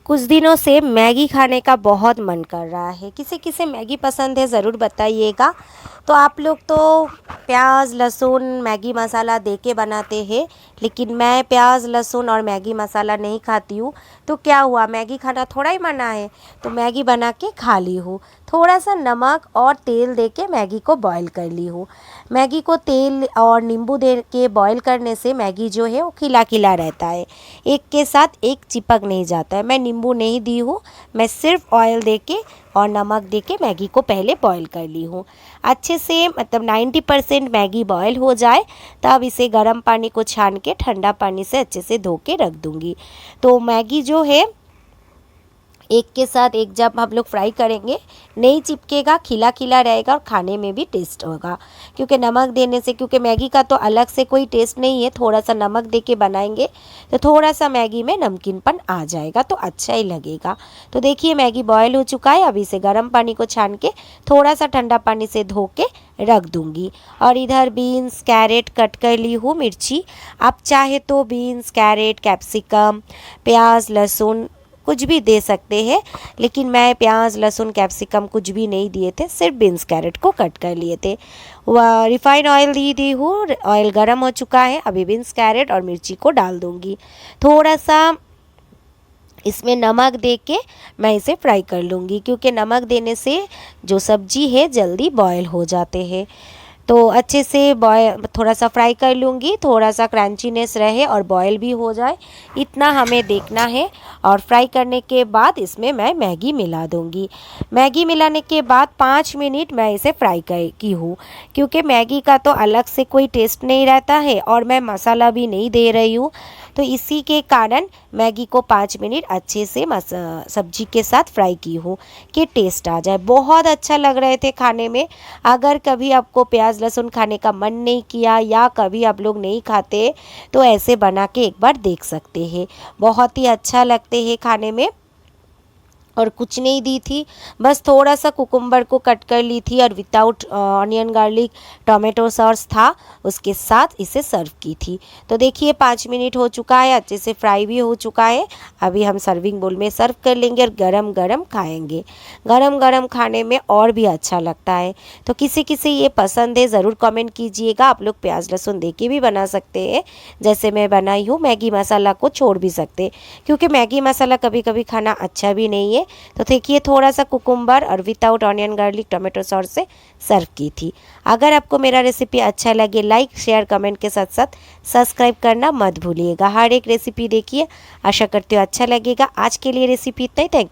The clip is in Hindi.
कुछ दिनों से मैगी खाने का बहुत मन कर रहा है। किसे किसे मैगी पसंद है ज़रूर बताइएगा। तो आप लोग तो प्याज लहसुन मैगी मसाला दे के बनाते हैं, लेकिन मैं प्याज लहसुन और मैगी मसाला नहीं खाती हूँ। तो क्या हुआ, मैगी खाना थोड़ा ही मना है, तो मैगी बना के खा ली हूँ। थोड़ा सा नमक और तेल दे के मैगी को बॉईल कर ली हूँ। मैगी को तेल और नींबू दे के बॉईल करने से मैगी जो है वो खिला खिला रहता है, एक के साथ एक चिपक नहीं जाता है। मैं नींबू नहीं दी हूँ, मैं सिर्फ ऑयल दे के और नमक दे के मैगी को पहले बॉईल कर ली हूँ। अच्छे से मतलब 90% मैगी बॉईल हो जाए तब इसे गर्म पानी को छान के ठंडा पानी से अच्छे से धो के रख दूँगी। तो मैगी जो है एक के साथ एक जब हम लोग फ्राई करेंगे नहीं चिपकेगा, खिला खिला रहेगा और खाने में भी टेस्ट होगा। क्योंकि नमक देने से, क्योंकि मैगी का तो अलग से कोई टेस्ट नहीं है, थोड़ा सा नमक दे के बनाएंगे तो थोड़ा सा मैगी में नमकीनपन आ जाएगा तो अच्छा ही लगेगा। तो देखिए मैगी बॉयल हो चुका है। अभी इसे गर्म पानी को छान के थोड़ा सा ठंडा पानी से धो के रख दूंगी। और इधर बीन्स कैरेट कट कर ली हूँ, मिर्ची, आप चाहे तो बीन्स कैरेट कैप्सिकम प्याज लहसुन कुछ भी दे सकते हैं, लेकिन मैं प्याज लहसुन कैप्सिकम कुछ भी नहीं दिए थे, सिर्फ बीन्स कैरेट को कट कर लिए थे। वह रिफाइंड ऑयल दी हूँ, ऑयल गर्म हो चुका है। अभी बीन्स कैरेट और मिर्ची को डाल दूँगी। थोड़ा सा इसमें नमक दे के मैं इसे फ्राई कर लूँगी, क्योंकि नमक देने से जो सब्जी है जल्दी बॉयल हो जाते हैं। तो अच्छे से बॉयल थोड़ा सा फ्राई कर लूँगी, थोड़ा सा क्रंचीनेस रहे और बॉयल भी हो जाए, इतना हमें देखना है। और फ्राई करने के बाद इसमें मैं मैगी मिला दूँगी। मैगी मिलाने के बाद 5 मिनट मैं इसे फ्राई की हूँ, क्योंकि मैगी का तो अलग से कोई टेस्ट नहीं रहता है और मैं मसाला भी नहीं दे रही हूँ। तो इसी के कारण मैगी को 5 मिनट अच्छे से सब्जी के साथ फ्राई की हूँ कि टेस्ट आ जाए। बहुत अच्छा लग रहे थे खाने में। अगर कभी आपको प्याज लहसुन खाने का मन नहीं किया या कभी आप लोग नहीं खाते तो ऐसे बना के एक बार देख सकते हैं, बहुत ही अच्छा लगते हैं खाने में। और कुछ नहीं दी थी, बस थोड़ा सा कुकुम्बर को कट कर ली थी और without onion garlic tomato sauce था, उसके साथ इसे सर्व की थी। तो देखिए 5 मिनट हो चुका है, अच्छे से फ्राई भी हो चुका है। अभी हम सर्विंग बोल में सर्व कर लेंगे और गरम गरम खाएंगे। गरम गरम खाने में और भी अच्छा लगता है। तो किसी किसी ये पसंद है ज़रूर कमेंट कीजिएगा। आप लोग प्याज लहसुन दे के भी बना सकते हैं, जैसे मैं बनाई हूँ। मैगी मसाला को छोड़ भी सकते, क्योंकि मैगी मसाला कभी कभी खाना अच्छा भी नहीं है। तो देखिए थोड़ा सा कुकुम्बर और without onion garlic tomato sauce से सर्व की थी। अगर आपको मेरा रेसिपी अच्छा लगे लाइक शेयर कमेंट के साथ साथ सब्सक्राइब करना मत भूलिएगा। हर एक रेसिपी देखिए, आशा करती हूँ अच्छा लगेगा। आज के लिए रेसिपी इतना ही। थैंक